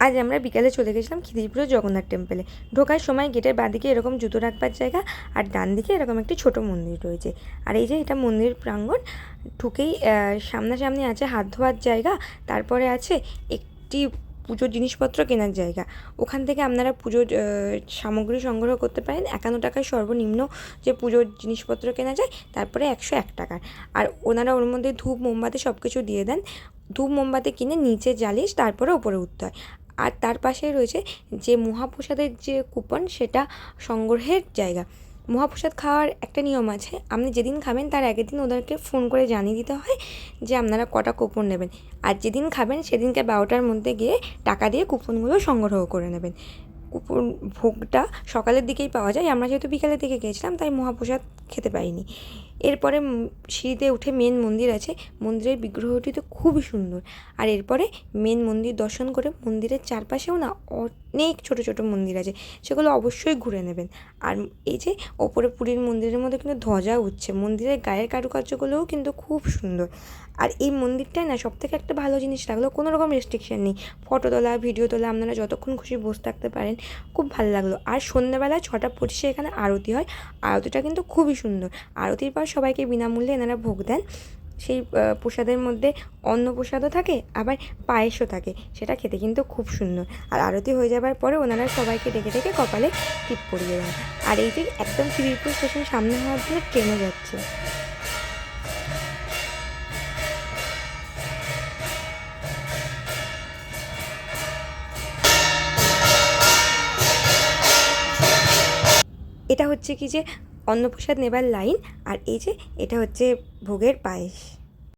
আজ আমরা বিকালে চলে গেছিলাম খিদিরপুর জগন্নাথ টেম্পলে। ঢোকার সময় গেটের বাঁদিকে এরকম জুতো রাখবার জায়গা, আর ডান দিকে এরকম একটি ছোট মন্দির রয়েছে। আর এই যে এটা মন্দির প্রাঙ্গণ, ঢুকেই সামনাসামনি আছে হাত ধোয়ার জায়গা, তারপরে আছে একটি পুজোর জিনিসপত্র কেনার জায়গা। ওখান থেকে আপনারা পুজোর সামগ্রী সংগ্রহ করতে পারেন 51 টাকায় সর্বনিম্ন যে পুজোর জিনিসপত্র কেনা যায়, তারপরে 101 টাকার। আর ওনারা ওর মধ্যে ধূপ মোমবাতি সব কিছু দিয়ে দেন। ধূপ মোমবাতি কিনে নিচে জ্বালিয়ে তারপরে ওপরে উঠতে হয়। আর তার পাশেই রয়েছে যে মহাপ্রসাদের যে কুপন, সেটা সংগ্রহের জায়গা। মহাপ্রসাদ খাওয়ার একটা নিয়ম আছে, আপনি যেদিন খাবেন তার আগের দিন ওদেরকে ফোন করে জানিয়ে দিতে হয় যে আপনারা কটা কুপন নেবেন। আর যেদিন খাবেন সেদিনকে 12টার মধ্যে গিয়ে টাকা দিয়ে কুপনগুলো সংগ্রহ করে নেবেন। কুপন ভোগটা সকালের দিকেই পাওয়া যায়, আমরা যেহেতু বিকালের দিকে গিয়েছিলাম তাই মহাপ্রসাদ খেতে পাইনি। এরপরে সিঁড়িতে উঠে মেন মন্দির আছে। মন্দিরের বিগ্রহটি তো খুবই সুন্দর। আর এরপরে মেন মন্দির দর্শন করে মন্দিরের চারপাশেও না অনেক ছোট ছোট মন্দির আছে, সেগুলো অবশ্যই ঘুরে নেবেন। আর এই যে ওপরে পুরীর মন্দিরের মধ্যে কিন্তু ধ্বজা উঠছে, মন্দিরের গায়ের কারুকার্যগুলোও কিন্তু খুব সুন্দর। আর এই মন্দিরটায় না সবথেকে একটা ভালো জিনিস লাগলো, কোনো রকম রেস্ট্রিকশন নেই, ফটো তোলা ভিডিও তোলা আপনারা যতক্ষণ খুশি বসে থাকতে পারেন। খুব ভালো লাগলো। আর সন্ধ্যেবেলায় 6:25 এখানে আরতি হয়, আরতিটা কিন্তু খুবই সুন্দর। আরতির পর সবাইকে বিনামূল্যে এনারা ভোগ দেন। সেই প্রসাদের মধ্যে অন্ন প্রসাদও থাকে, আবার পায়েসও থাকে, সেটা খেতে কিন্তু খুব সুন্দর। আর আরতি হয়ে যাবার পরে ওনারা সবাইকে ডেকে ডেকে কপালে টিপ পরিয়ে দেন। আর এই যে একদম খিদিরপুর স্টেশন সামনে হওয়ার জন্য ট্রেনও যাচ্ছে। এটা হচ্ছে কি যে অন্নপ্রসাদ নেবার লাইন, আর এই যে এটা হচ্ছে ভোগের পায়েস।